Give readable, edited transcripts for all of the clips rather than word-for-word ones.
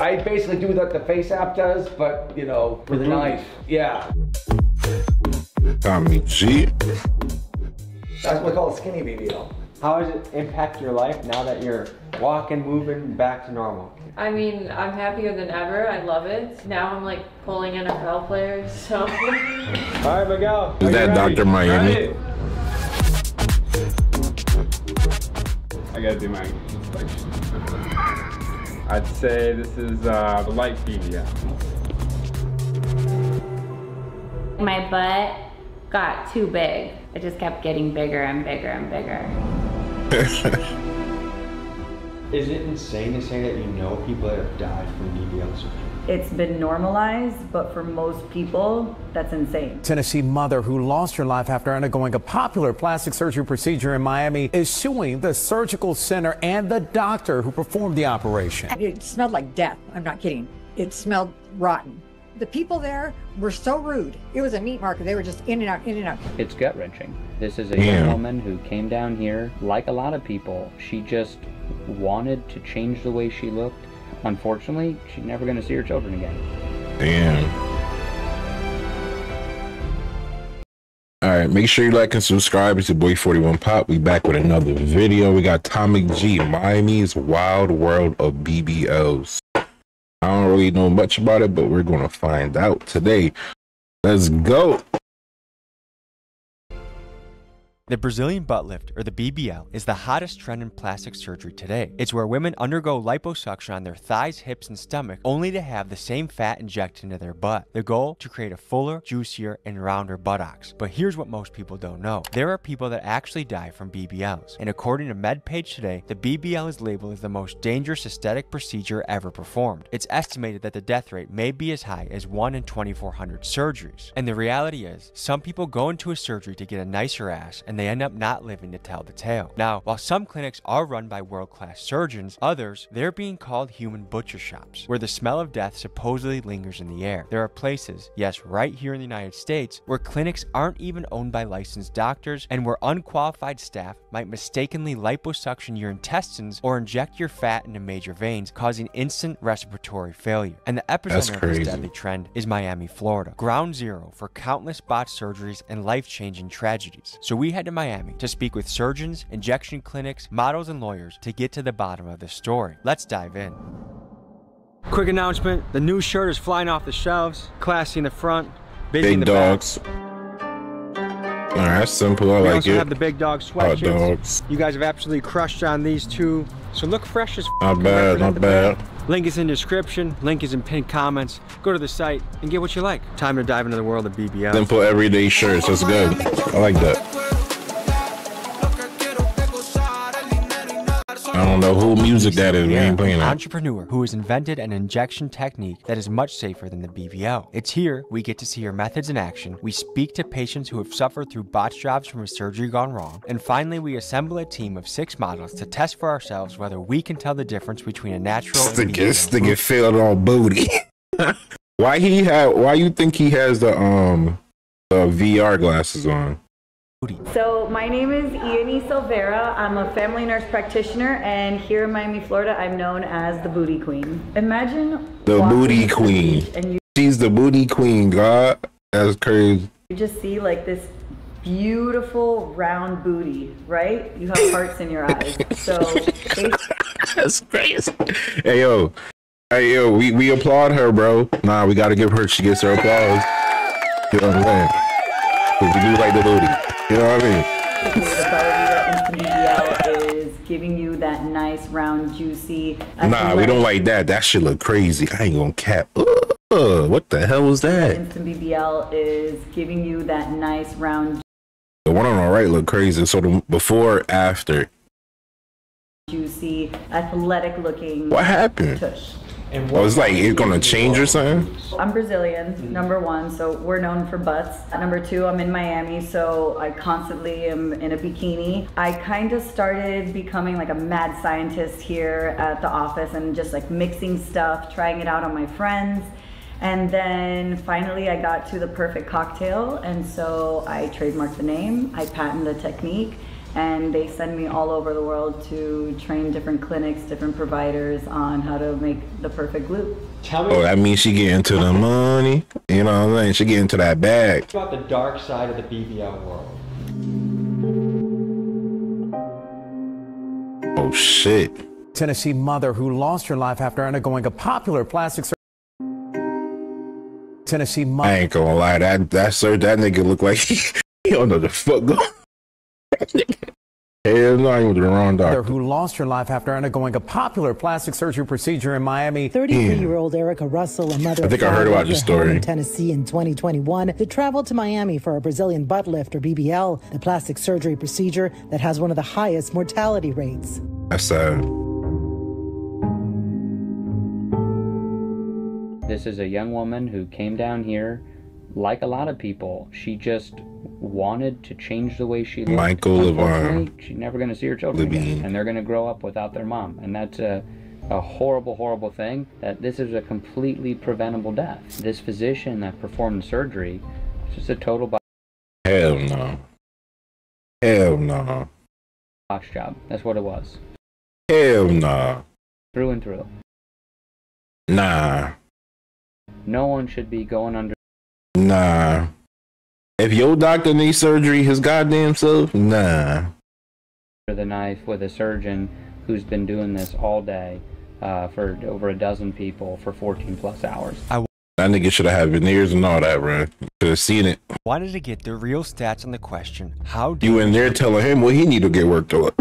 I basically do what the Face app does, but you know, with a knife. Yeah. Tommy G. That's what we call a skinny BBL. How does it impact your life now that you're walking, moving, back to normal? I mean, I'm happier than ever. I love it. Now I'm like pulling NFL players, so. All right, Miguel. Is that Dr. Miami? Ready? I gotta do my inspection. I'd say this is the light BBL. My butt got too big. It just kept getting bigger and bigger and bigger. Is it insane to say that you know people that have died from BBL surgery? It's been normalized, but for most people, that's insane. Tennessee mother who lost her life after undergoing a popular plastic surgery procedure in Miami is suing the surgical center and the doctor who performed the operation. It smelled like death. I'm not kidding. It smelled rotten. The people there were so rude. It was a meat market. They were just in and out, in and out. It's gut-wrenching. This is a young woman who came down here, like a lot of people. She just wanted to change the way she looked. Unfortunately, she's never going to see her children again. Damn. Alright, make sure you like and subscribe. It's your boy 41 Pop. We back with another video. We got Tommy G, Miami's Wild World of BBLs. I don't really know much about it, but we're going to find out today. Let's go. The Brazilian butt lift, or the BBL, is the hottest trend in plastic surgery today. It's where women undergo liposuction on their thighs, hips, and stomach only to have the same fat injected into their butt. The goal? To create a fuller, juicier, and rounder buttocks. But here's what most people don't know. There are people that actually die from BBLs. And according to MedPage Today, the BBL is labeled as the most dangerous aesthetic procedure ever performed. It's estimated that the death rate may be as high as 1 in 2,400 surgeries. And the reality is, some people go into a surgery to get a nicer ass, and they end up not living to tell the tale. Now, while some clinics are run by world-class surgeons, others, they're being called human butcher shops, where the smell of death supposedly lingers in the air. There are places, yes, right here in the United States, where clinics aren't even owned by licensed doctors, and where unqualified staff might mistakenly liposuction your intestines or inject your fat into major veins, causing instant respiratory failure. And the epicenter of this deadly trend is Miami, Florida, ground zero for countless botched surgeries and life-changing tragedies. So we head to Miami to speak with surgeons, injection clinics, models, and lawyers to get to the bottom of this story. Let's dive in. Quick announcement, the new shirt is flying off the shelves. Classy in the front, busy in Big the dogs. back. Alright, that's simple. I We like also it. have the big dog Hot sweatshirts. dogs. You guys have absolutely crushed on these two. So look fresh as Not bad, not bad. Link is in description, link is in pinned comments. Go to the site and get what you like. Time to dive into the world of BBL. Simple everyday shirts. That's good. I like that. I don't know who music that is. We ain't playing An that. entrepreneur who has invented an injection technique that is much safer than the BBL. It's here we get to see her methods in action. We speak to patients who have suffered through botched jobs from a surgery gone wrong. And finally, we assemble a team of 6 models to test for ourselves whether we can tell the difference between a natural and This BBL. nigga filled all booty. Why you think he has the VR glasses on? So my name is Ione Silvera. I'm a family nurse practitioner, and here in Miami, Florida, I'm known as the Booty Queen. Imagine The walking booty into the queen. beach and She's the booty queen, God. That's crazy. you just see like this beautiful round booty, right? You have hearts in your eyes. So That's crazy. Hey yo, we applaud her, bro. Nah, we gotta give her. She gets her applause. You know what I'm saying? 'Cause we do like the booty. You know what I mean? the Instant BBL is giving you that nice, round, juicy. Nah, we don't like that. That shit look crazy. I ain't gonna cap. What the hell was that? Instant BBL is giving you that nice, round, The one on the right look crazy. So the before, after. juicy, athletic-looking. What happened? Tush. Oh, it's like it's gonna change or something? I'm Brazilian, number 1, so we're known for butts. Number 2, I'm in Miami, so I constantly am in a bikini. I kind of started becoming like a mad scientist here at the office and just like mixing stuff, trying it out on my friends. And then finally I got to the perfect cocktail, and so I trademarked the name, I patented the technique, and they send me all over the world to train different clinics, different providers on how to make the perfect glute. Tell me Oh, that means she get into the money. You know what I'm saying? She get into that bag. about the dark side of the BBL world. Oh shit. Tennessee mother who lost her life after undergoing a popular plastic surgery. Tennessee mother. I ain't gonna lie, that nigga look like he don't know the fuck going. Hell no, he was the wrong doctor. Who lost her life after undergoing a popular plastic surgery procedure in Miami. 33-year-old Erica Russell, a mother I think I heard about this story. in Tennessee in 2021, that traveled to Miami for a Brazilian butt lift, or BBL, the plastic surgery procedure that has one of the highest mortality rates. That's sad. This is a young woman who came down here, like a lot of people. She just wanted to change the way she looked. Michael Unfortunately, she's never going to see her children again, and they're going to grow up without their mom. And that's a horrible, horrible thing, that this is a completely preventable death. This physician that performed the surgery is just a total Hell no. Hell no. botch job. That's what it was. Hell no. Through and through. Nah. No one should be going under. Nah. If your doctor needs surgery his goddamn self, nah. The knife with a surgeon who's been doing this all day for over a dozen people for 14 plus hours. That nigga should have had veneers and all that, bro. Should have seen it. Wanted to get the real stats on the question, how do you in there telling him what he need to get worked on?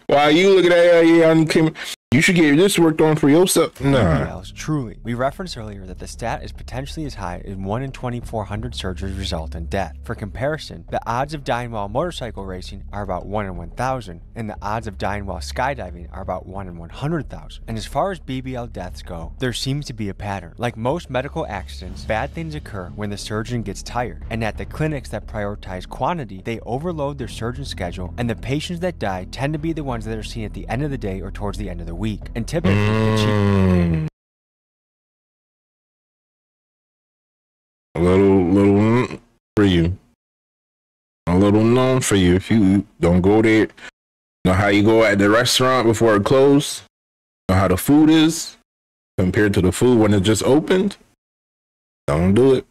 While you looking at you should get this worked on for yourself. Nah. BBLs, truly. We referenced earlier that the stat is potentially as high as 1 in 2,400 surgeries result in death. For comparison, the odds of dying while motorcycle racing are about 1 in 1,000, and the odds of dying while skydiving are about 1 in 100,000. And as far as BBL deaths go, there seems to be a pattern. Like most medical accidents, bad things occur when the surgeon gets tired, and at the clinics that prioritize quantity, they overload their surgeon schedule, and the patients that die tend to be the ones that are seen at the end of the day or towards the end of the week. And typically, a little for you. A little known for you. If you don't go there, you know how you go at the restaurant before it closed? You know how the food is compared to the food when it just opened? Don't do it.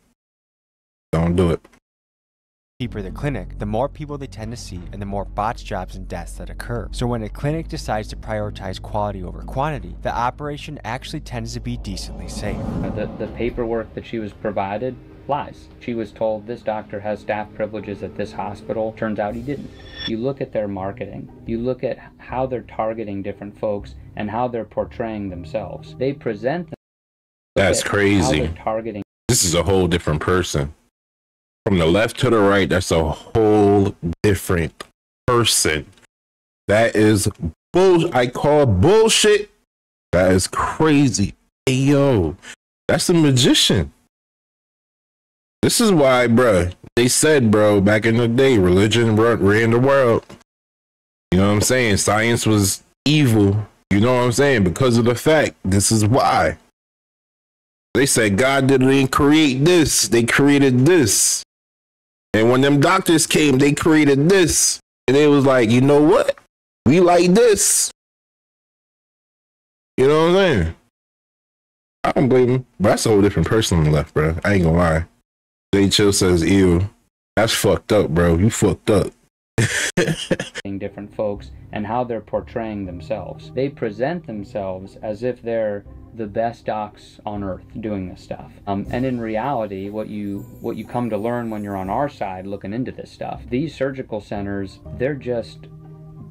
Don't do it. Cheaper the clinic, the more people they tend to see and the more botch jobs and deaths that occur. So when a clinic decides to prioritize quality over quantity, the operation actually tends to be decently safe. The paperwork that she was provided lies. She was told this doctor has staff privileges at this hospital. Turns out he didn't. You look at their marketing. You look at how they're targeting different folks and how they're portraying themselves. They present them. That's crazy. How they're targeting. This is a whole different person. From the left to the right, that's a whole different person. That is I call bullshit. That is crazy. Hey, yo, that's a magician. This is why, bro, they said, bro, back in the day, religion ran the world. You know what I'm saying? Science was evil. You know what I'm saying? Because of the fact, this is why. They said God didn't create this. They created this. And when them doctors came, they created this. And it was like, you know what? We like this. You know what I'm saying? I don't blame him. But that's a whole different person on the left, bro. I ain't gonna lie. Jay Chill says, ew. That's fucked up, bro. You fucked up. Different folks and how they're portraying themselves. They present themselves as if they're the best docs on earth doing this stuff. And in reality, what you come to learn when you're on our side looking into this stuff, these surgical centers, they're just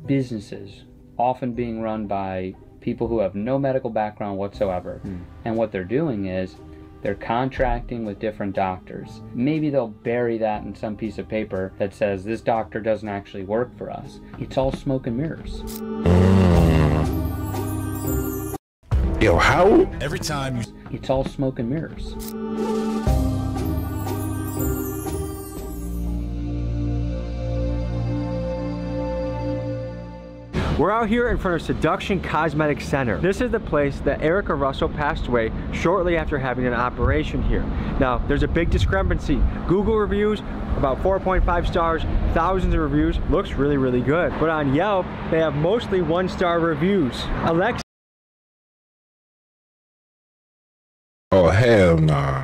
businesses, often being run by people who have no medical background whatsoever. And what they're doing is they're contracting with different doctors. Maybe they'll bury that in some piece of paper that says this doctor doesn't actually work for us. It's all smoke and mirrors. Yo, how? Every time it's all smoke and mirrors. We're out here in front of Seduction Cosmetic Center. This is the place that Erica Russell passed away shortly after having an operation here. Now, there's a big discrepancy. Google reviews, about 4.5 stars, thousands of reviews, looks really, really good. But on Yelp, they have mostly 1-star reviews. Alexa. Oh, hell nah.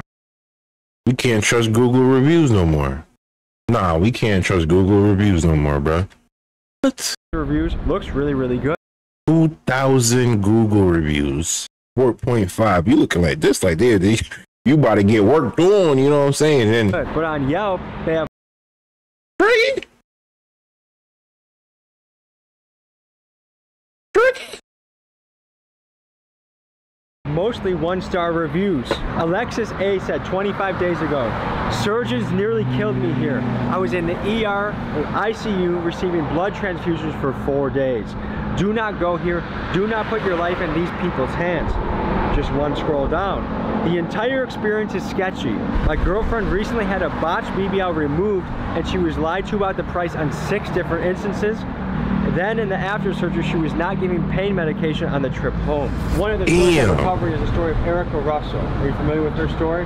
We can't trust Google reviews no more. Nah, we can't trust Google reviews no more, bro. What? Reviews looks really, really good. 2,000 Google reviews. 4.5. You looking like this, like they you about to get worked on, you know what I'm saying? And but on Yelp, they have mostly 1-star reviews. Alexis A said 25 days ago, surgeons nearly killed me here. I was in the ER or ICU receiving blood transfusions for 4 days. Do not go here. Do not put your life in these people's hands. Just one scroll down. The entire experience is sketchy. My girlfriend recently had a botched BBL removed and she was lied to about the price on 6 different instances. Then in the after surgery, she was not giving pain medication on the trip home. One of the stories of recovery is the story of Erica Russell. Are you familiar with her story?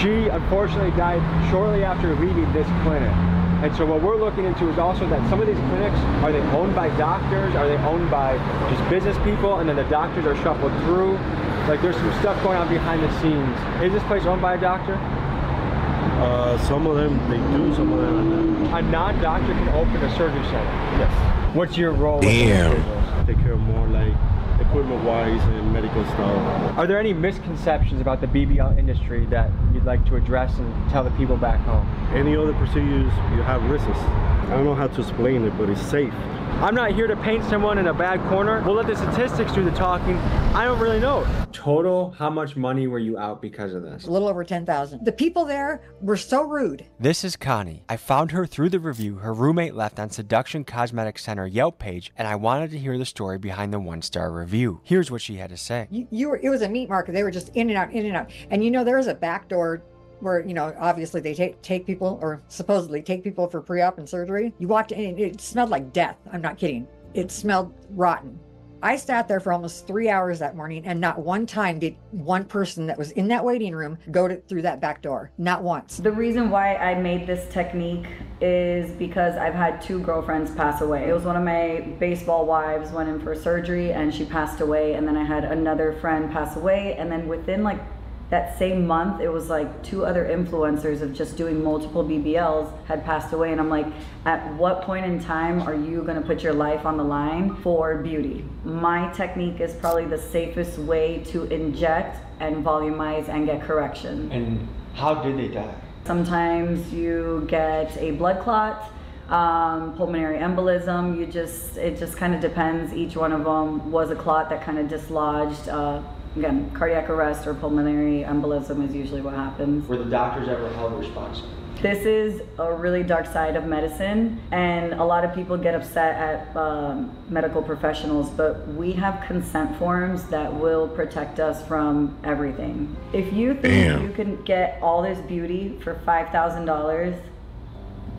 She unfortunately died shortly after leaving this clinic. And so what we're looking into is also that some of these clinics, are they owned by doctors? Are they owned by just business people? And then the doctors are shuffled through? Like there's some stuff going on behind the scenes. Is this place owned by a doctor? Some of them they do, some of them not. A non-doctor can open a surgery center? Yes. What's your role? Damn. Take care of more like equipment-wise and medical stuff. Are there any misconceptions about the BBL industry that you'd like to address and tell the people back home? Any other procedures, you have risks. I don't know how to explain it, but it's safe. I'm not here to paint someone in a bad corner. We'll let the statistics do the talking. I don't really know. Total, how much money were you out because of this? A little over 10,000. The people there were so rude. This is Connie. I found her through the review her roommate left on Seduction Cosmetic Center Yelp page, and I wanted to hear the story behind the 1-star review. Here's what she had to say. It was a meat market. They were just in and out, in and out. And you know, there was a back door where, you know, obviously they take people, or supposedly take people for pre-op and surgery. You walked in and it smelled like death. I'm not kidding. It smelled rotten. I sat there for almost 3 hours that morning, and not one time did one person that was in that waiting room go through that back door. Not once. The reason why I made this technique is because I've had 2 girlfriends pass away. It was one of my baseball wives went in for surgery and she passed away, and then I had another friend pass away, and then within like that same month, it was like 2 other influencers of just doing multiple BBLs had passed away. And I'm like, at what point in time are you gonna put your life on the line for beauty? My technique is probably the safest way to inject and volumize and get correction. And how did they die? Sometimes you get a blood clot, pulmonary embolism. It just kind of depends. Each one of them was a clot that kind of dislodged. Again, cardiac arrest or pulmonary embolism is usually what happens. Were the doctors ever held responsible? This is a really dark side of medicine, and a lot of people get upset at medical professionals, but we have consent forms that will protect us from everything. If you think you can get all this beauty for $5,000,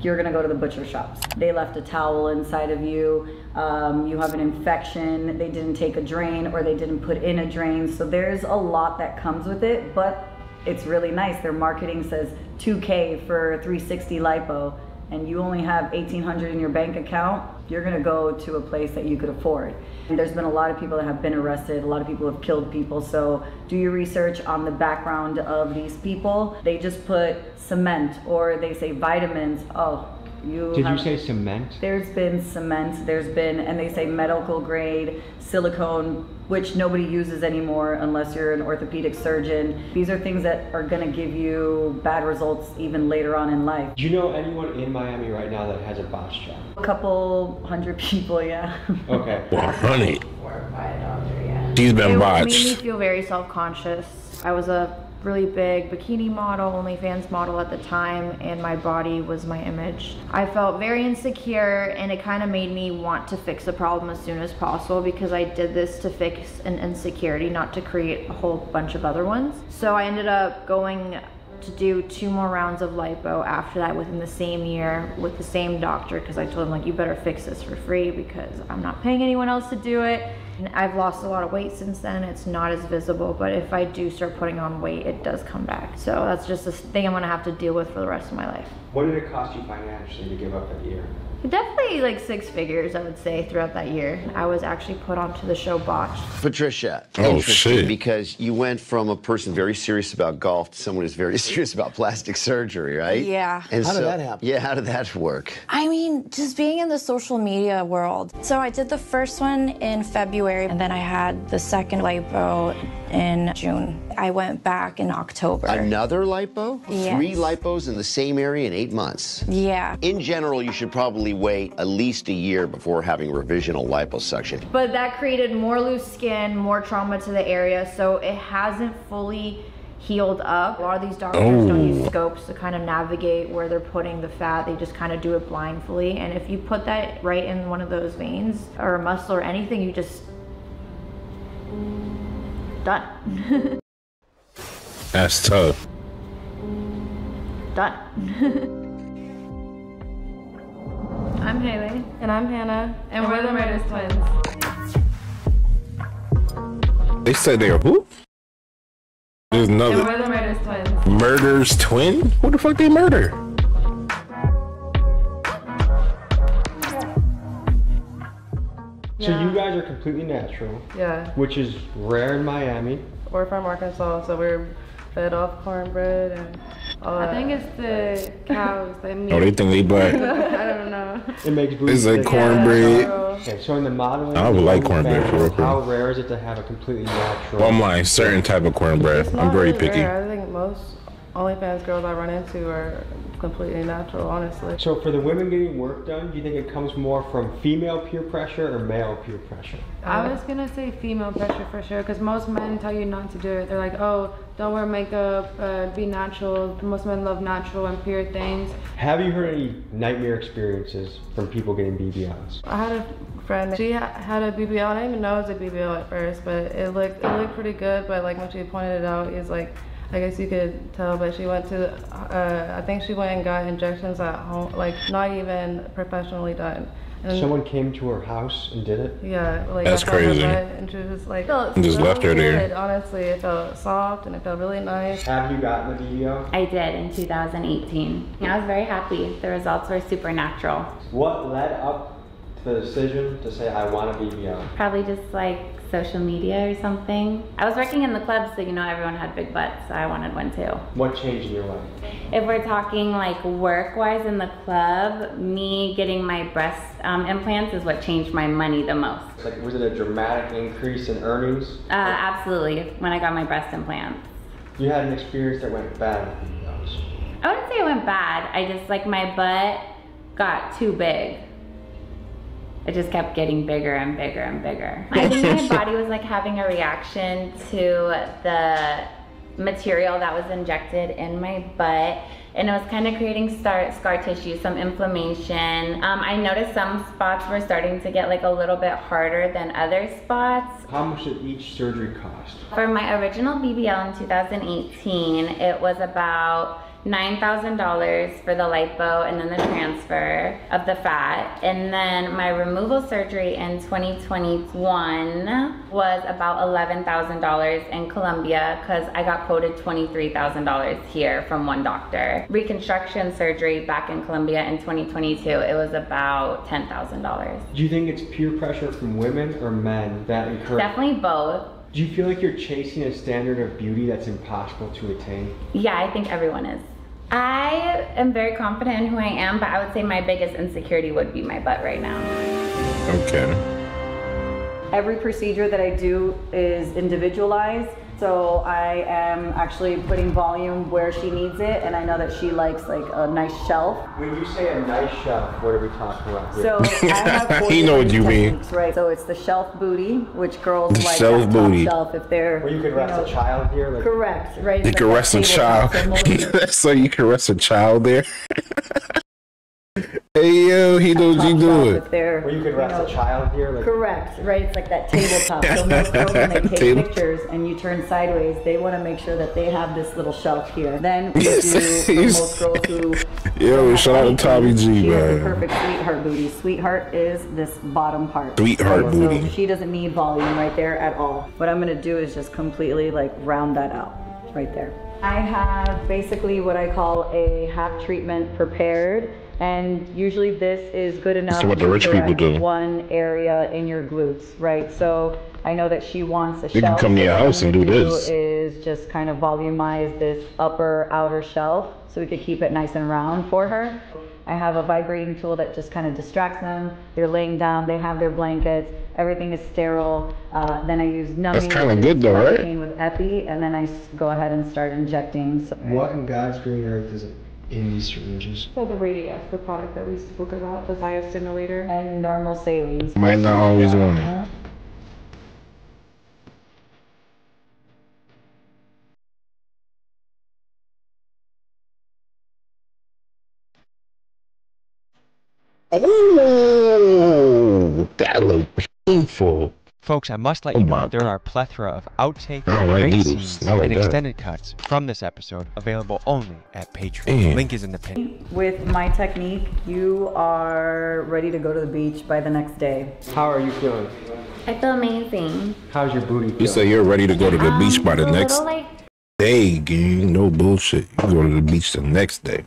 you're gonna go to the butcher shops. They left a towel inside of you, you have an infection, they didn't take a drain or they didn't put in a drain. So there's a lot that comes with it, but it's really nice. Their marketing says $2K for 360 lipo, and you only have $1,800 in your bank account, you're gonna go to a place that you could afford. And there's been a lot of people that have been arrested, a lot of people have killed people, so do your research on the background of these people. They just put cement, or they say vitamins. Did you say cement? There's been cement, and they say medical grade silicone, which nobody uses anymore unless you're an orthopedic surgeon. These are things that are gonna give you bad results even later on in life. Do you know anyone in Miami right now that has a botch job? A couple hundred people, yeah. Okay. 100. Yeah. She's been botched. It made me feel very self-conscious. I was a really big bikini model, OnlyFans model at the time, and my body was my image. I felt very insecure, and it kind of made me want to fix the problem as soon as possible, because I did this to fix an insecurity, not to create a whole bunch of other ones. So I ended up going to do 2 more rounds of lipo after that within the same year with the same doctor, because I told him, like, you better fix this for free because I'm not paying anyone else to do it. And I've lost a lot of weight since then. It's not as visible, but if I do start putting on weight, it does come back. So that's just a thing I'm gonna have to deal with for the rest of my life. What did it cost you financially to give up that year? Definitely like 6 figures, I would say, throughout that year. I was actually put onto the show Botched. Patricia, Oh, interesting, shit. because you went from a person very serious about golf to someone who's very serious about plastic surgery, right? Yeah. And How did that happen? Yeah, how did that work? I mean, just being in the social media world. So I did the first one in February, and then I had the second lipo in June. I went back in October. Another lipo? Yes. 3 lipos in the same area in 8 months? Yeah. In general, you should probably wait at least a year before having revisional liposuction. But that created more loose skin, more trauma to the area, so it hasn't fully healed up. A lot of these doctors don't use scopes to kind of navigate where they're putting the fat. They just kind of do it blindly. And if you put that right in one of those veins or a muscle or anything, you just done. That's tough. Done. I'm Haley. And I'm Hannah. And we're the Murders Twins. They said they are who? There's And another. we're the Murders Twins. Murder's twin? Who the fuck they murder? So you guys are completely natural. Yeah. Which is rare in Miami. We're from Arkansas, so we're fed off cornbread and all that. I think it's the cows that meat. Oh, they think they black. I don't know. It makes booty It's like thick. cornbread. Okay, so in the modeling, I would like cornbread for real. how rare is it to have a completely natural? Well, I'm like certain type of cornbread. It's I'm not very really picky. rare. I think most OnlyFans girls I run into are completely natural, honestly. So for the women getting work done, do you think it comes more from female peer pressure or male peer pressure? I was gonna say female pressure for sure, because most men tell you not to do it. They're like, oh, don't wear makeup, be natural. Most men love natural and pure things. Have you heard any nightmare experiences from people getting BBLs? I had a friend, she had a BBL. I didn't even know it was a BBL at first, but it looked pretty good. But like when she pointed it out, it was like, I guess you could tell, but she went to, I think she went and got injections at home, like not even professionally done. And Someone came to her house and did it? yeah, like That's I felt her crazy. butt, and she was just like, And just left her there. good, honestly. It felt soft and it felt really nice. Have you gotten the BBL? I did in 2018. I was very happy. The results were supernatural. What led up to the decision to say, I want a BBL? Probably just like social media or something. I was working in the club, so you know everyone had big butts, so I wanted one too. What changed in your life? If we're talking like work-wise in the club, me getting my breast implants is what changed my money the most. Like, was it a dramatic increase in earnings? Absolutely, when I got my breast implants. You had an experience that went bad with BBLs. I wouldn't say it went bad. I just, like, my butt got too big. It just kept getting bigger and bigger and bigger. I think my body was like having a reaction to the material that was injected in my butt, and it was kind of creating scar tissue, some inflammation. I noticed some spots were starting to get like a little bit harder than other spots. How much did each surgery cost? For my original BBL in 2018, it was about $9,000 for the lipo and then the transfer of the fat. And then my removal surgery in 2021 was about $11,000 in Colombia because I got quoted $23,000 here from one doctor. Reconstruction surgery back in Colombia in 2022, it was about $10,000. Do you think it's peer pressure from women or men that encourage? Definitely both. Do you feel like you're chasing a standard of beauty that's impossible to attain? Yeah, I think everyone is. I am very confident in who I am, but I would say my biggest insecurity would be my butt right now. Okay. Every procedure that I do is individualized. So I am actually putting volume where she needs it, and I know that she likes like a nice shelf. When you say a nice shelf, what are we talking about here? So I have 4 You know what you mean. techniques, right? So it's the shelf booty, which girls The like shelf that booty. top shelf if they're. Where you could rest a child here? Like, correct, right? You can rest a child. So you can rest a child there. Hey yo, he knows you do it. If they're, Where you could rest a child here. Like... Correct, right? It's like that tabletop. So most girls, when they take pictures and you turn sideways, they want to make sure that they have this little shelf here. Then we do for most girls who. Yo, shout out to Tommy G, She has the man. perfect sweetheart booty. Sweetheart is this bottom part. Sweetheart booty. So she doesn't need volume right there at all. What I'm gonna do is just completely like round that out right there. I have basically what I call a half treatment prepared. And usually this is good enough So what the rich to people do. one area in your glutes, right? So I know that she wants a They shelf. can come to your So what house I'm and do gonna this. Is just kind of volumize this upper outer shelf so we could keep it nice and round for her. I have a vibrating tool that just kind of distracts them. They're laying down, they have their blankets, everything is sterile. Then I use numbing. That's kind of good though, right? With epi, and then I go ahead and start injecting. So, what in God's green earth is in these syringes? So the Radius, the product that we spoke about, the biostimulator. And normal saline. Might not always want it. Oh, that looked painful. Folks, I must let you know there are a plethora of outtakes, I don't like great needles. scenes, Not like and that. extended cuts from this episode available only at Patreon. Damn. Link is in the pin. With my technique, you are ready to go to the beach by the next day. How are you feeling? I feel amazing. How's your booty feel? You say you're ready to go to the beach by the A next little like day, gang. No bullshit. You go to the beach the next day.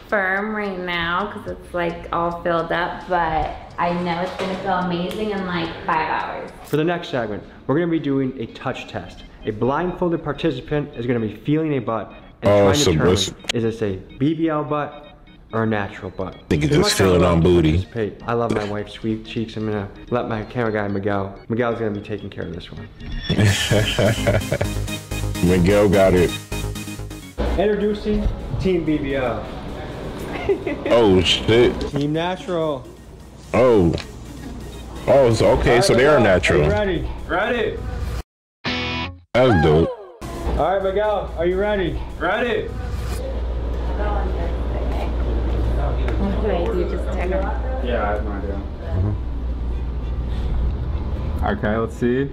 firm right now because it's like all filled up, but I know it's gonna feel amazing in like 5 hours. For the next segment, we're gonna be doing a touch test. A blindfolded participant is gonna be feeling a butt and trying to determine, is this a BBL butt or a natural butt? Think it's just feeling on booty. I love my wife's sweet cheeks. I'm gonna let my camera guy, Miguel's gonna be taking care of this one. Miguel got it. Introducing Team BBL. Oh shit. Team Natural. Oh. Oh, so okay, so they are natural. Ready? Ready. That's dope. All right, Miguel, are you ready? Ready. Wait, you just turn them. Yeah, I have no idea. Okay, let's see.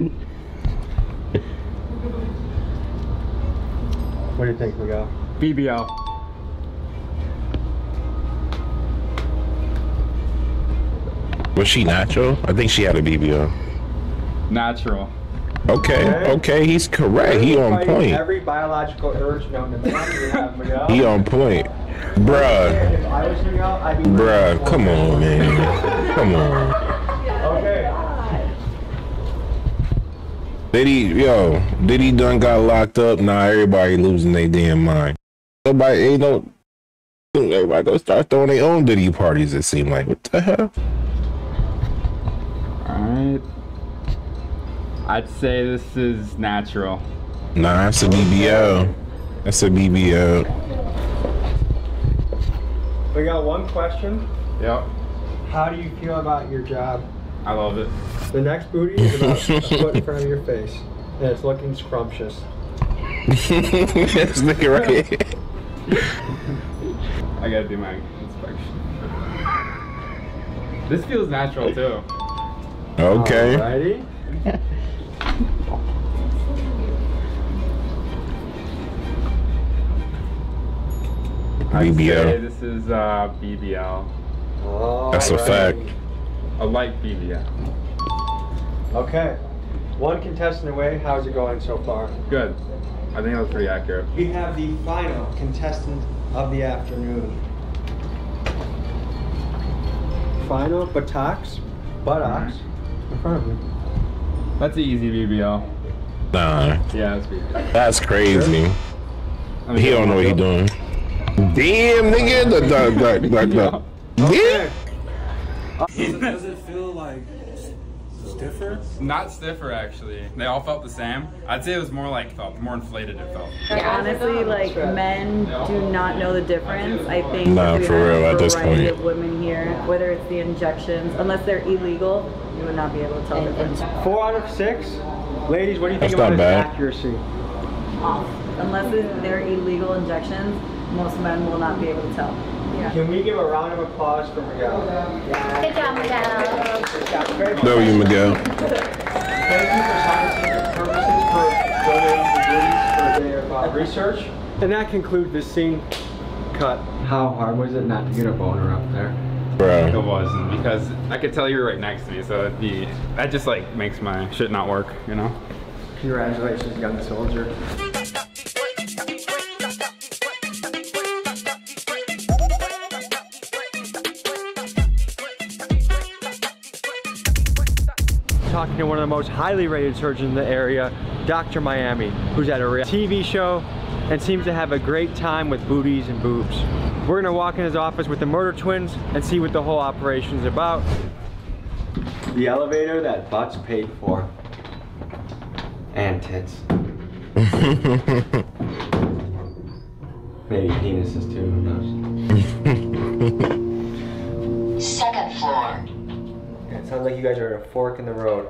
What do you think, Miguel? BBL. Was she natural? I think she had a BBL. Natural. Okay, he's correct. He on point. Every biological urge known to man, you have Miguel. He on point. Bruh. If I was Miguel, I'd be Bruh, come on, man. Come on. Okay. Diddy done got locked up. Nah, everybody losing their damn mind. Everybody gonna start throwing their own Diddy parties, it seemed like. What the hell? Alright. I'd say this is natural. Nah, that's a BBL. That's a BBL. We got one question. Yep. How do you feel about your job? I love it. The next booty is about a foot in front of your face, and it's looking scrumptious. This nigga right here. I gotta do my inspection. This feels natural too. Okay. Alrighty. I'd say BBL. this is BBL. That's a fact. A light BBL. Okay. One contestant away. How's it going so far? Good. I think that was pretty accurate. We have the final contestant of the afternoon. Final buttocks in front of you. That's an easy BBL. Nah. Yeah, that's BBL. That's crazy. He don't know what he doing. Damn, nigga. Yeah. Does it feel like stiffer? Not stiffer, actually. They all felt the same. I'd say it was more like more inflated. It felt. Honestly, like men do not know the difference. I think Nah, we for have real, a at this variety point. of women here, whether it's the injections, unless they're illegal, you would not be able to tell the difference. 4 out of 6. Ladies, what do you think That's about not his bad. accuracy? Off. Unless they're illegal injections, most men will not be able to tell. Yeah. Can we give a round of applause for Miguel? Good job, Miguel. Love you, Miguel. Thank you for scientific purposes for donating the goodies for their research. And that concludes the scene cut. How hard was it not to get a boner up there? Bro. It wasn't, because I could tell you were right next to me, so that just like makes my shit not work, you know? Congratulations, young soldier. Talking to one of the most highly rated surgeons in the area, Dr. Miami, who's at a TV show and seems to have a great time with booties and boobs. We're gonna walk in his office with the murder twins and see what the whole operation's about. The elevator that butts paid for. And tits. Maybe penises too, who knows? Second floor. It sounds like you guys are at a fork in the road.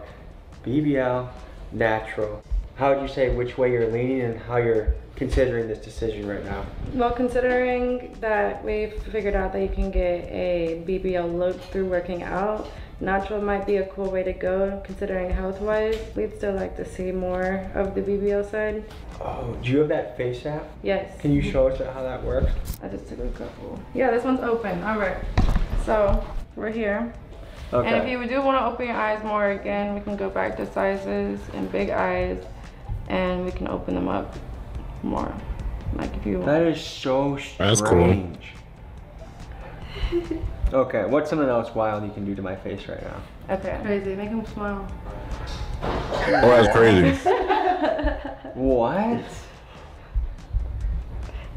BBL, natural. How would you say which way you're leaning and how you're considering this decision right now? Well, considering that we've figured out that you can get a BBL look through working out, natural might be a cool way to go, considering health-wise. We'd still like to see more of the BBL side. Oh, do you have that face app? Yes. Can you show us how that works? I just took a couple. Yeah, this one's open. All right. So, we're here. Okay. And if you do want to open your eyes more again, we can go back to sizes and big eyes, and we can open them up more. Like if you want. That is so strange. That's cool. Okay, what's something else wild you can do to my face right now? Okay. Crazy. Make him smile. Oh, that's crazy. What?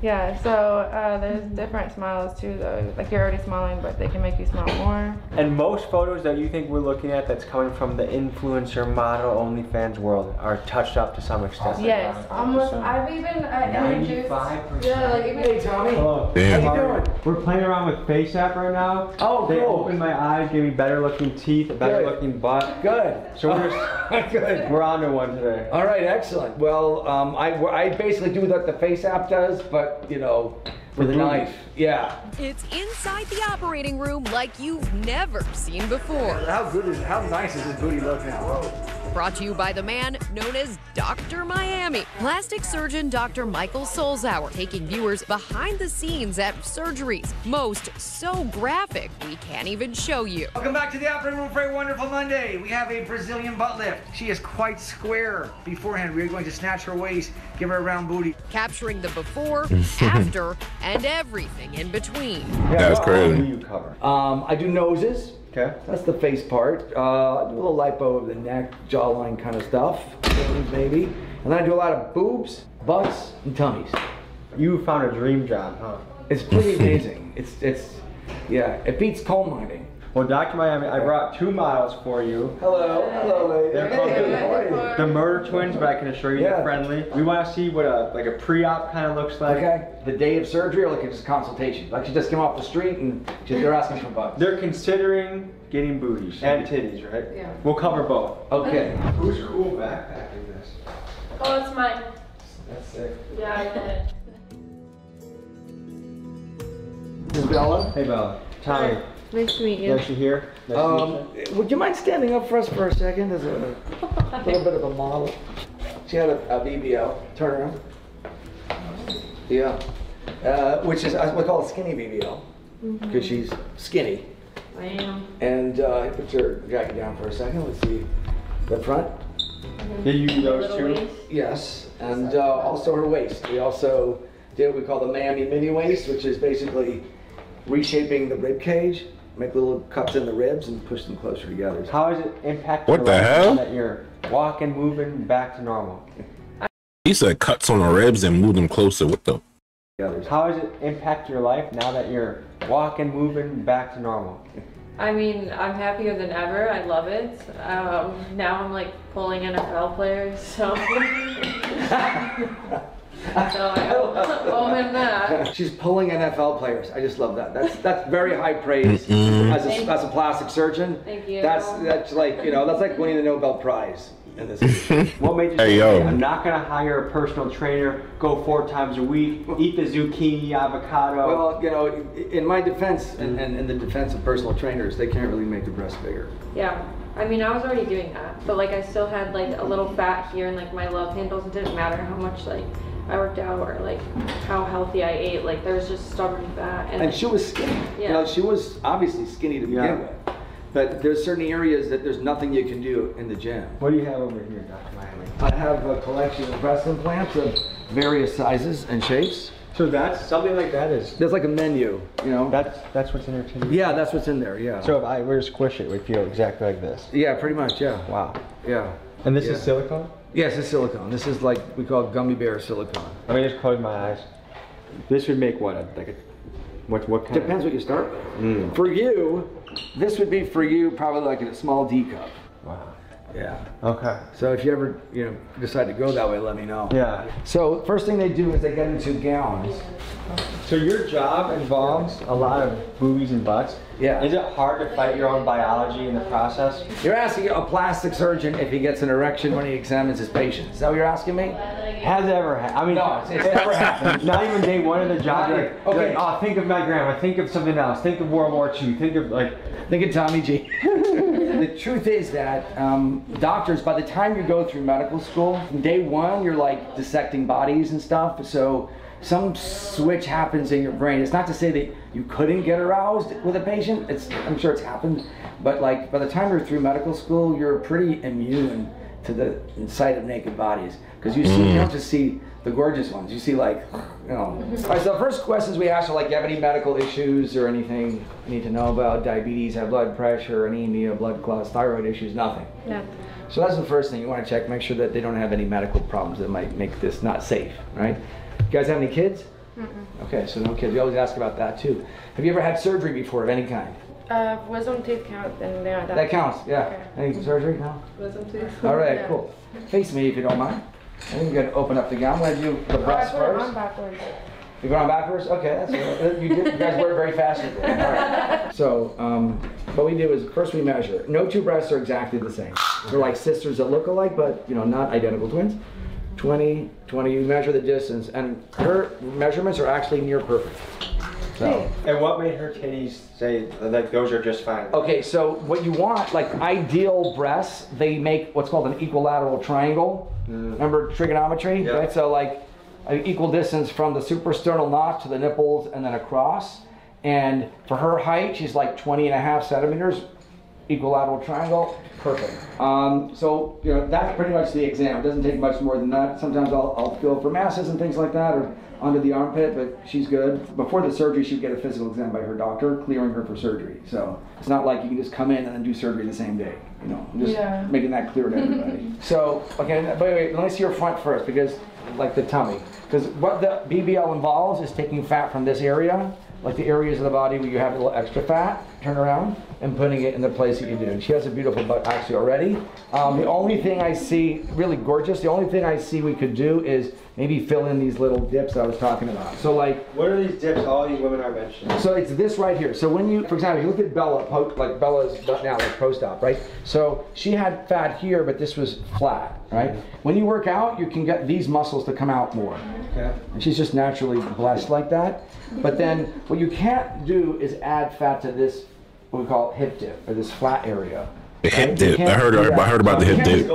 Yeah, so there's different smiles too though. Like you're already smiling, but they can make you smile more. And most photos that you think we're looking at that's coming from the influencer model OnlyFans world are touched up to some extent. Yes, almost. I've even introduced. 95%. Yeah, like even. Hey, Tommy. Hello. Damn. How you doing? We're playing around with Face App right now. Oh, they cool. opened my eyes, gave me better looking teeth, a better looking butt. Good. So we're on to one today. All right, excellent. Well, I basically do what the Face app does, but you know, with a knife. Yeah. It's inside the operating room like you've never seen before. How nice does this booty look now? Brought to you by the man known as Dr. Miami, plastic surgeon Dr. Michael Solzauer, taking viewers behind the scenes at surgeries, most so graphic we can't even show you. Welcome back to the operating room for a wonderful Monday. We have a Brazilian butt lift. She is quite square. Beforehand, we are going to snatch her waist, give her a round booty. Capturing the before, after, and everything in between. That's crazy. What do you cover? I do noses. Okay. That's the face part. I do a little lipo of the neck, jawline kind of stuff, maybe. And then I do a lot of boobs, butts, and tummies. You found a dream job, huh? It's pretty amazing. Yeah, it beats coal mining. Well, Dr. Miami, I brought 2 models for you. Hello, lady. They're called the Murder Twins, but I can assure you they're friendly. We want to see what a pre-op kind of looks like. Okay. The day of surgery, or like just consultation? Like she just came off the street and they're asking for butts. They're considering getting booties and titties, right? Yeah. We'll cover both. Okay. Whose cool backpack is this? Oh, it's mine. That's sick. Yeah, I did it. This is Bella. Hey, Bella. Tommy. Nice to meet you. Nice to hear. Nice to meet you. Would you mind standing up for us for a second? As a little bit of a model. She had a BBL. Turn around. Yeah. Which is, we call it skinny BBL. Because she's skinny. I am. And put your jacket down for a second. Let's see the front. Did you do those too? Waist. Yes. And also her waist. We also did what we call the Miami mini waist, which is basically reshaping the rib cage. Make little cuts in the ribs and push them closer together. How does it impact What your the life hell? now that you're walking, moving back to normal? He said cuts on the ribs and move them closer. What the? How does it impact your life now that you're walking, moving back to normal? I mean, I'm happier than ever. I love it. Now I'm like pulling NFL players, so. So I owe him that. She's pulling NFL players. I just love that. That's very high praise as a plastic surgeon. Thank you. That's like, you know, that's like winning the Nobel Prize. in this industry. What made you Hey, say, yo. "Hey, I'm not gonna hire a personal trainer, go 4 times a week, eat the zucchini, avocado"? Well, you know, in my defense, and in the defense of personal trainers, they can't really make the breast bigger. Yeah, I mean, I was already doing that, but like I still had like a little fat here and like my love handles. It didn't matter how much like I worked out or like how healthy I ate. Like there was just stubborn fat. And she was skinny. Yeah. You know, she was obviously skinny to begin with. But there's certain areas that there's nothing you can do in the gym. What do you have over here, Dr. Miami? I have a collection of breast implants of various sizes and shapes. So that's something like that is. There's like a menu, you know. That's what's in there too. Yeah, that's what's in there. Yeah. So if I were to squish it, it would feel exactly like this. Yeah, pretty much. Yeah. Wow. Yeah. And this is silicone? Yes, it's silicone. This is like we call gummy bear silicone. Let me just close my eyes. This would make what? What kind? Depends what you start with. For you, this would be for you probably like in a small D cup. Wow. Yeah. Okay. So if you ever, you know, decide to go that way, let me know. Yeah. So first thing they do is they get into gowns. So your job involves a lot of boobies and butts. Yeah. Is it hard to fight your own biology in the process? You're asking a plastic surgeon if he gets an erection when he examines his patient. Is that what you're asking me? Has it ever happened? I mean, no, it's never happened. Not even day one of the job. Not Like, yet. Okay. like, oh, think of my grandma. Think of something else. Think of World War II. Think of like. Think of Tommy G. The truth is that doctors, by the time you go through medical school, day one you're like dissecting bodies and stuff. So some switch happens in your brain. It's not to say that you couldn't get aroused with a patient. I'm sure it's happened, but like by the time you're through medical school, you're pretty immune to the sight of naked bodies because you see, you don't just see the gorgeous ones. You see like, you know. All right, so the first questions we ask are like, do you have any medical issues or anything you need to know about? Diabetes, high blood pressure, anemia, blood clots, thyroid issues, nothing. No. So that's the first thing you want to check. Make sure that they don't have any medical problems that might make this not safe, right? You guys have any kids? Okay, so no kids. We always ask about that too. Have you ever had surgery before of any kind? Wisdom teeth count, then yeah. That counts, yeah. Any surgery? No? Wisdom teeth. All right, Yeah. cool. Face me if you don't mind. I think we're gonna open up the gown. I'm gonna do the breast I put it first. on backwards. You going on backwards? Okay, that's good. You guys work very fast with it. All right. So, what we do is first we measure. No two breasts are exactly the same. They're like sisters that look alike, but you know, not identical twins. 20, you measure the distance, and her measurements are actually near perfect. So. And what made her titties say like those are just fine? Okay, so what you want, like ideal breasts, they make what's called an equilateral triangle. Remember trigonometry? Yeah. Right? So like an equal distance from the suprasternal notch to the nipples and then across. And for her height, she's like 20.5 centimeters. Equilateral triangle, perfect. So you know that's pretty much the exam. It doesn't take much more than that. Sometimes I'll feel for masses and things like that, or under the armpit, but she's good. Before the surgery, she'd get a physical exam by her doctor, clearing her for surgery. So it's not like you can just come in and then do surgery the same day. You know, I'm just making that clear to everybody. So okay, but wait, let me see your front first, because like the tummy, because what the BBL involves is taking fat from this area, like the areas of the body where you have a little extra fat, turn around, and putting it in the place that you do. And she has a beautiful butt actually already. The only thing I see, really gorgeous, the only thing I see we could do is maybe fill in these little dips I was talking about. So like, what are these dips all these women are mentioning? So it's this right here. So when you, for example, if you look at Bella, like Bella's now, like post-op, right? So she had fat here, but this was flat, right? When you work out, you can get these muscles to come out more. Okay. And she's just naturally blessed like that. But then what you can't do is add fat to this, what we call hip dip, or this flat area. The hip dip. I heard about the hip dip.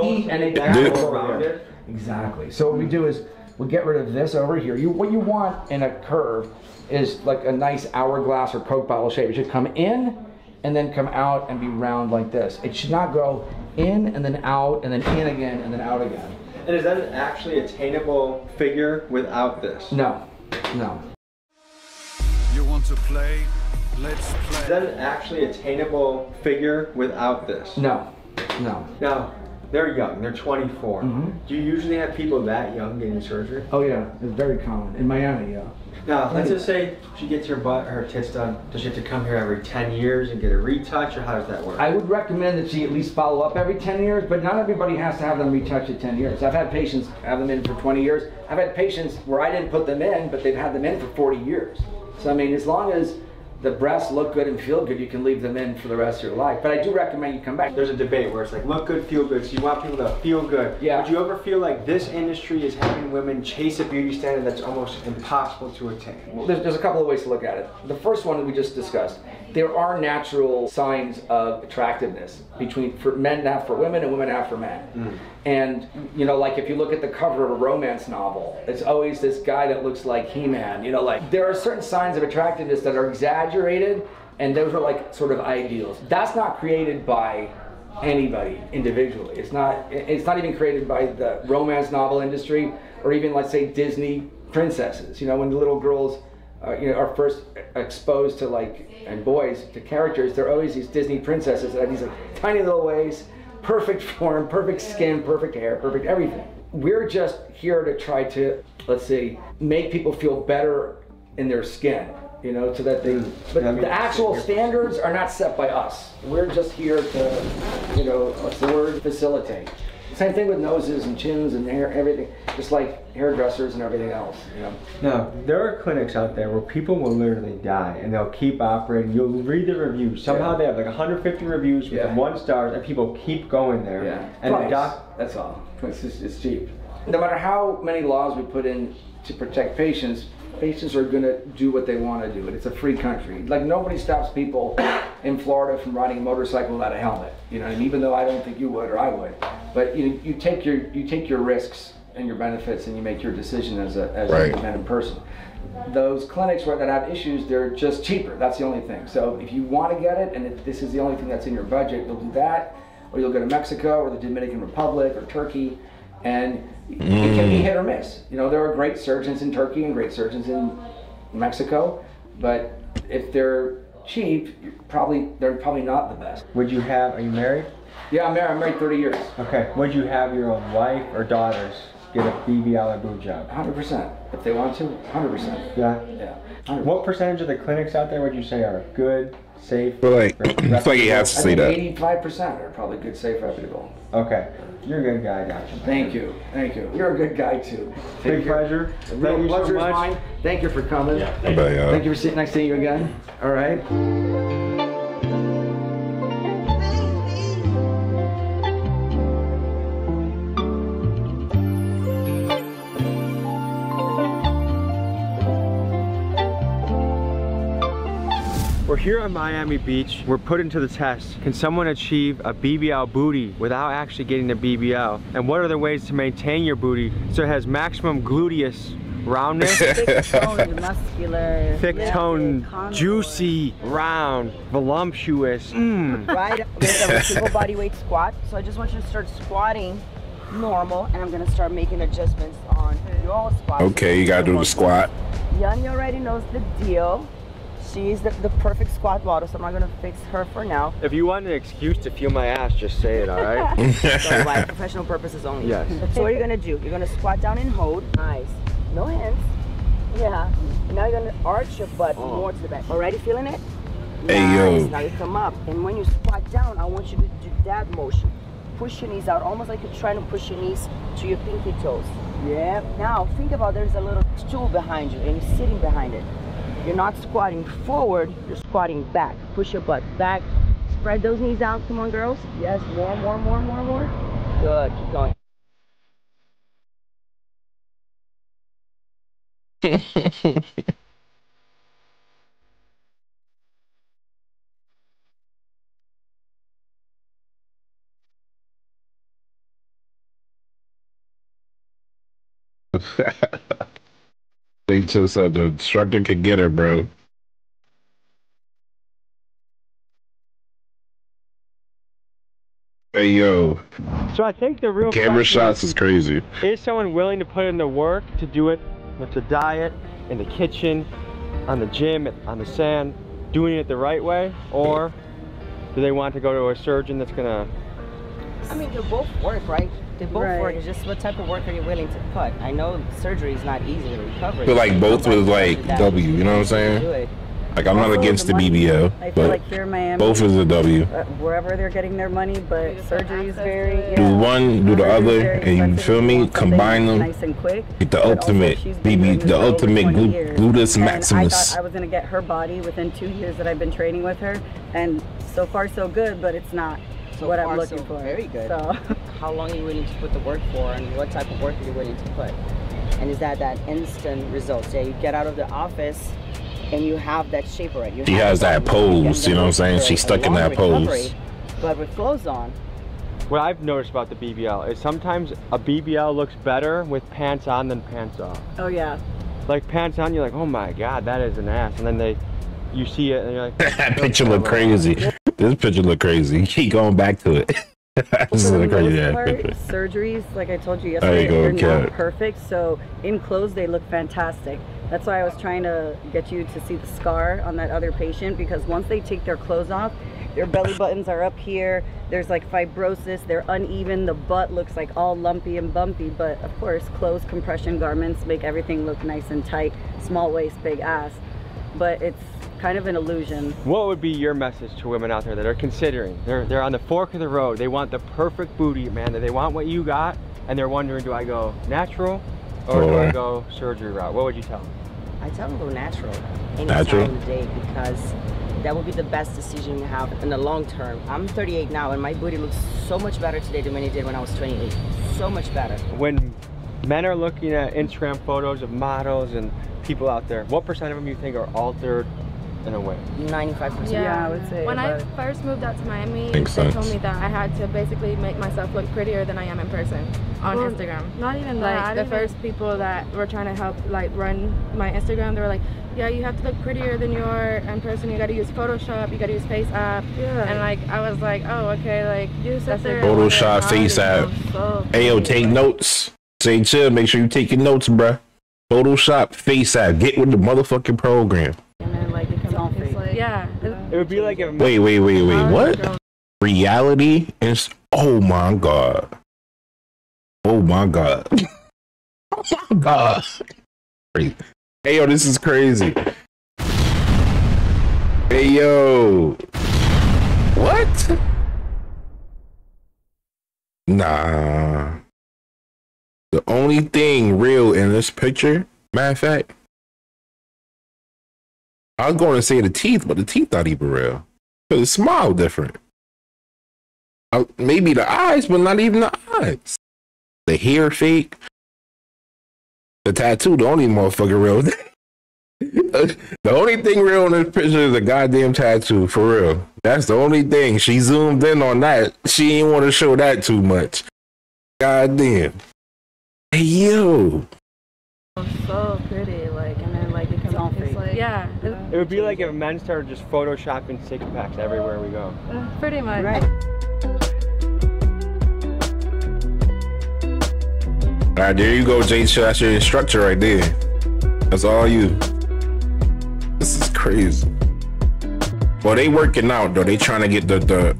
Exactly. So what we do is we get rid of this over here. What you want in a curve is like a nice hourglass or Coke bottle shape. It should come in and then come out and be round like this. It should not go in and then out and then in again and then out again. And is that actually attainable figure without this? No, no. You want to play? Let's play. Is that an actually attainable figure without this? No, no. Now, they're young, they're 24. Do you usually have people that young getting surgery? Oh yeah, it's very common. In Miami, yeah. Now, let's just say she gets her butt, her tits done. Does she have to come here every 10 years and get a retouch, or how does that work? I would recommend that she at least follow up every 10 years, but not everybody has to have them retouched at 10 years. I've had patients have them in for 20 years. I've had patients where I didn't put them in, but they've had them in for 40 years. So I mean, as long as the breasts look good and feel good, you can leave them in for the rest of your life. But I do recommend you come back. There's a debate where it's like look good, feel good, so you want people to feel good. Yeah. Would you ever feel like this industry is having women chase a beauty standard that's almost impossible to attain? Well, there's a couple of ways to look at it. The first one that we just discussed, there are natural signs of attractiveness for men to have for women and women to have for men. And you know, like if you look at the cover of a romance novel, it's always this guy that looks like He-Man. You know, like there are certain signs of attractiveness that are exaggerated, and those are like sort of ideals. That's not created by anybody individually. It's not even created by the romance novel industry or even, let's say, Disney princesses. You know, when the little girls you know, are first exposed to and boys to characters, they're always these Disney princesses that have these like tiny little waist, perfect form, perfect skin, perfect hair, perfect everything. We're just here to try to, let's say, make people feel better in their skin, you know, so that they, but the actual standards are not set by us. We're just here to, you know, what's the word, facilitate. Same thing with noses and chins and hair, everything, just like hairdressers and everything else, you know. Now, there are clinics out there where people will literally die and they'll keep operating. You'll read the reviews. Somehow they have like 150 reviews with 1 star and people keep going there. Yeah. And price, that's all. It's cheap. No matter how many laws we put in to protect patients, patients are going to do what they want to do. It's a free country. Like nobody stops people in Florida from riding a motorcycle without a helmet. You know, and even though I don't think you would or I would, but you take your risks and your benefits and you make your decision as an independent person. Those clinics that have issues, they're just cheaper. That's the only thing. So if you want to get it and if this is the only thing that's in your budget, you'll do that, or you'll go to Mexico or the Dominican Republic or Turkey, and it can be hit or miss. You know, there are great surgeons in Turkey and great surgeons in Mexico, but if they're cheap, they're probably not the best. Would you have, are you married? Yeah, I'm married 30 years. Okay, would you have your own wife or daughters get a BBL or boob job? 100%. If they want to, 100%. Yeah? Yeah. 100%. What percentage of the clinics out there would you say are good, safe? But like, it's like he has to say that. 85% are probably good, safe, reputable. Okay. You're a good guy, gotcha. Thank you. Thank you. You're a good guy too. Big pleasure. Thank you so much. Mine. Thank you for coming. Yeah, thank you for sitting next to you again. All right. We're here on Miami Beach. We're put into the test. Can someone achieve a BBL booty without actually getting a BBL? And what are the ways to maintain your booty so it has maximum gluteus roundness? Thick-toned, muscular. Thick-toned, juicy, round, voluptuous. Right? There's a single body weight squat. So I just want you to start squatting normal, and I'm gonna start making adjustments on your squat. Okay, you gotta do the squat. Yanni already knows the deal. She's the perfect squat model, so I'm not gonna fix her for now. If you want an excuse to feel my ass, just say it, all right? So why? Professional purposes only. Yes. So what are you gonna do? You're gonna squat down and hold. Nice. No hands. Yeah. Now you're gonna arch your butt more to the back. Already feeling it? Hey, nice. yo. Now you come up, and when you squat down, I want you to do that motion. Push your knees out, almost like you're trying to push your knees to your pinky toes. Yeah. Now think about there's a little stool behind you, and you're sitting behind it. You're not squatting forward, you're squatting back. Push your butt back. Spread those knees out. Come on, girls. Yes, more. Good, keep going. They just said the instructor could get her, bro. Hey, yo. So I think the real camera shots is crazy. Is someone willing to put in the work to do it with the diet, in the kitchen, on the gym, on the sand, doing it the right way? Or do they want to go to a surgeon that's gonna... I mean, they both work, right? They both work. It's just what type of work are you willing to put? I know surgery is not easy to recover. But like both with like W, you know what I'm saying? Do it. Like, I'm not Also, against the money, BBL, I feel but like here in Miami, both is a W. Wherever they're getting their money, but surgery is very. Do one, do the other, and you feel me? Combine them. Nice and quick. Get the but also ultimate she's been BB, doing this the for over ultimate 20 years. gluteus And maximus. I thought I was gonna get her body within 2 years that I've been training with her, and so far so good, but it's not what I'm looking for. Very good. So. How long are you willing to put the work for, and what type of work are you willing to put? And is that instant results? Yeah, you get out of the office and you have that shape already. She has that pose, you know what I'm saying? She's stuck in that pose. But with clothes on. What I've noticed about the BBL is sometimes a BBL looks better with pants on than pants off. Oh yeah. Like pants on, you're like, oh my god, that is an ass, and then you see it and you're like, that picture look crazy. This picture look crazy. Keep going back to it. This is a crazy ass picture. Surgeries, like I told you yesterday, they're not perfect. So in clothes, they look fantastic. That's why I was trying to get you to see the scar on that other patient, because once they take their clothes off, their belly buttons are up here. There's like fibrosis. They're uneven. The butt looks like all lumpy and bumpy. But of course, clothes, compression garments make everything look nice and tight. Small waist, big ass. But it's kind of an illusion. What would be your message to women out there that are considering? They're on the fork of the road. They want the perfect booty, man. They want what you got, and they're wondering, do I go natural or do I go surgery route? What would you tell them? I tell them go natural any time of the day, because that will be the best decision you have in the long term. I'm 38 now, and my booty looks so much better today than when it did when I was 28. So much better. When men are looking at Instagram photos of models and people out there, what percent of them you think are altered in a way? 95%. Yeah, I would say. When I first moved out to Miami, Makes they sense. told me that I had to basically make myself look prettier than I am in person on Instagram. Not even Like that. the first people that were trying to help like run my Instagram, they were like, yeah, you have to look prettier than you are in person. You got to use Photoshop. You got to use Face App. Yeah. And like I was like, oh, okay, like You sit there. Photoshop, Face App. Hey yo, take notes. Say chill. Make sure you take your notes, bruh. Photoshop, Face App. Get with the motherfucking program. And then like it comes it's like, yeah. It would be like if Wait. What? Reality is. Oh my god. Oh my god. Oh my god. Crazy. Hey yo, this is crazy. Hey yo. What? Nah. The only thing real in this picture, matter of fact, I was going to say the teeth, but the teeth not even real. Cause the smile different. Maybe the eyes, but not even the eyes. The hair fake. The tattoo, the only motherfucking real thing. The only thing real in this picture is a goddamn tattoo, for real. That's the only thing. She zoomed in on that. She didn't want to show that too much. Goddamn. Hey, yo. So pretty, like, and then like it comes, it's like, yeah. it would be like if men started just photoshopping six packs everywhere we go. Pretty much. Right. All right, there you go, Jay. That's your instructor right there. That's all you. This is crazy. Well, they working out though. They trying to get the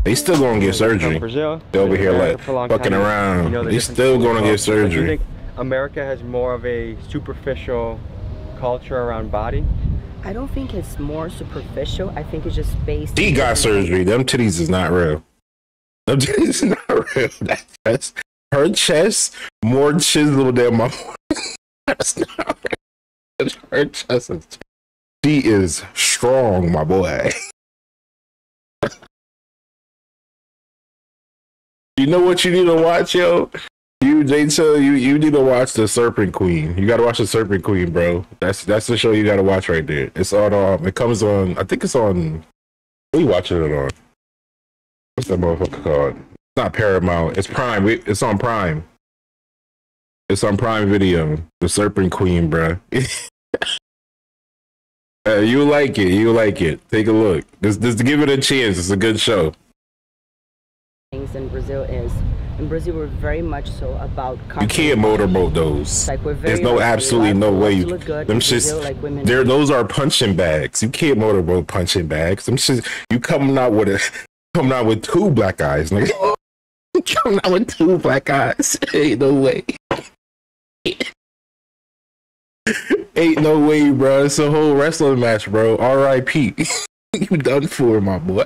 They still gonna get surgery. Brazil. They over here like fucking around. They still gonna get Do you surgery. think America has more of a superficial culture around body? I don't think it's more superficial. I think it's just based. She got surgery. Them titties is not real. Them titties is not real. That chest, her chest, more chiseled than my. That's not real. Her chest is. She is strong, my boy. You know what you need to watch, yo? You need to watch The Serpent Queen. You gotta watch The Serpent Queen, bro. That's the show you gotta watch right there. It's on it comes on, I think it's on, what are you watching it on? What's that motherfucker called? It's not Paramount, it's Prime. It's on Prime. It's on Prime Video. The Serpent Queen, bro. You like it. Take a look. Just give it a chance. It's a good show. Things in Brazil is, in Brazil we're very much so about you can't motorboat those. Like we're very there's no absolutely no way you them shits like there those are punching bags. You can't motorboat punching bags. Them shits you coming out with two black eyes, nigga. Coming out with two black eyes. Ain't no way. Ain't no way, bro. It's a whole wrestling match, bro. R.I.P. You done for, my boy.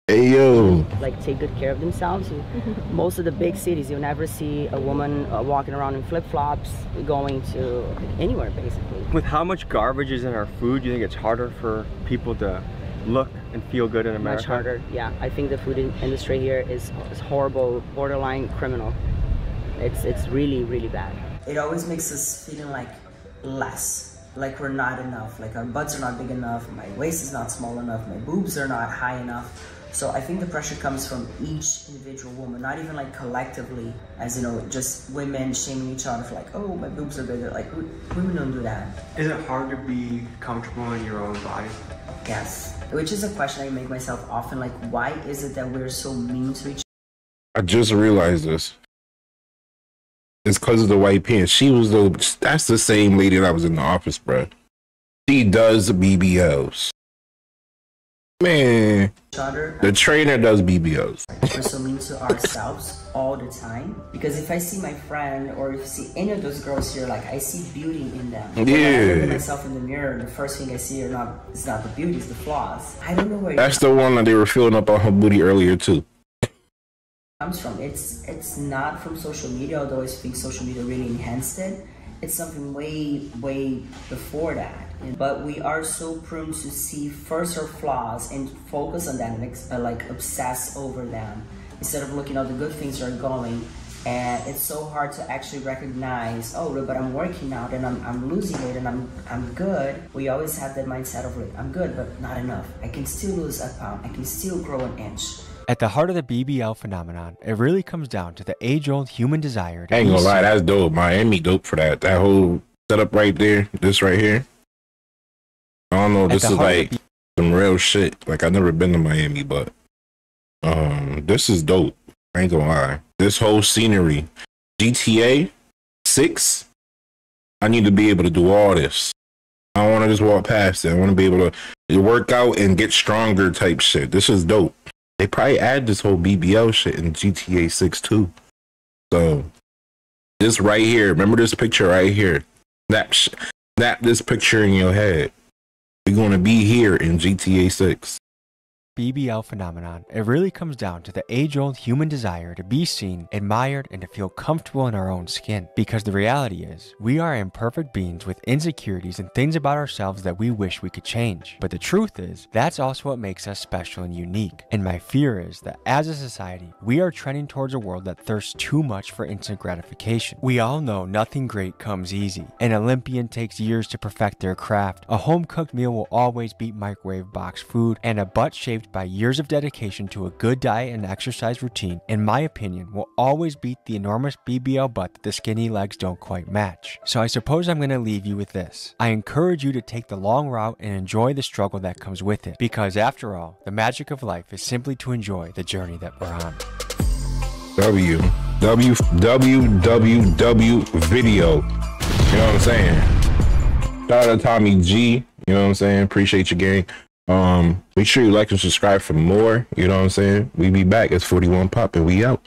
Hey, yo. Like, take good care of themselves. Most of the big cities, you'll never see a woman walking around in flip-flops, going to anywhere, basically. With how much garbage is in our food, do you think it's harder for people to look and feel good in America? Much harder, yeah. I think the food industry here is horrible, borderline criminal. It's really, really bad. It always makes us feeling like less, like we're not enough, like our butts are not big enough, my waist is not small enough, my boobs are not high enough. So I think the pressure comes from each individual woman, not even like collectively, as you know, just women shaming each other for like, oh, my boobs are bigger. Like, women don't do that. Is it hard to be comfortable in your own body? Yes, which is a question I make myself often, like, why is it that we're so mean to each other? I just realized this. It's because of the white pants. That's the same lady that was in the office, bro. She does BBLs. Man, the trainer does BBLs. We're so mean to ourselves all the time. Because if I see my friend or if I see any of those girls here, like, I see beauty in them. Yeah. When I look at myself in the mirror, the first thing I see is not the beauty, it's the flaws. I don't know where That's the one that they were filling up on her booty earlier too. Comes from. It's not from social media, although I think social media really enhanced it. It's something way before that. But we are so prone to see first our flaws and focus on them and like obsess over them instead of looking at the good things that are going. And it's so hard to actually recognize, oh, but I'm working out and I'm losing weight and I'm good. We always have that mindset of like, I'm good, but not enough. I can still lose a pound. I can still grow an inch. At the heart of the BBL phenomenon, it really comes down to the age-old human desire to I ain't gonna lie, that's dope. Miami dope for that. That whole setup right there, this right here. I don't know, this is like some real shit. Like, I've never been to Miami, but this is dope. I ain't gonna lie. This whole scenery, GTA 6, I need to be able to do all this. I don't want to just walk past it. I want to be able to work out and get stronger type shit. This is dope. They probably add this whole BBL shit in GTA 6 too. So this right here, remember this picture right here? Snap this picture in your head. We're going to be here in GTA 6. BBL phenomenon, it really comes down to the age-old human desire to be seen, admired, and to feel comfortable in our own skin. Because the reality is, we are imperfect beings with insecurities and things about ourselves that we wish we could change. But the truth is, that's also what makes us special and unique. And my fear is that as a society, we are trending towards a world that thirsts too much for instant gratification. We all know nothing great comes easy. An Olympian takes years to perfect their craft. A home-cooked meal will always beat microwave box food, and a butt shaped by years of dedication to a good diet and exercise routine, in my opinion, will always beat the enormous BBL butt that the skinny legs don't quite match. So I suppose I'm going to leave you with this. I encourage you to take the long route and enjoy the struggle that comes with it, because after all, the magic of life is simply to enjoy the journey that we're on. www video. You know what I'm saying? Shout out to Tommy G. You know what I'm saying? Appreciate your gang. Make sure you like and subscribe for more. You know what I'm saying? We be back. It's 41 Pop and we out.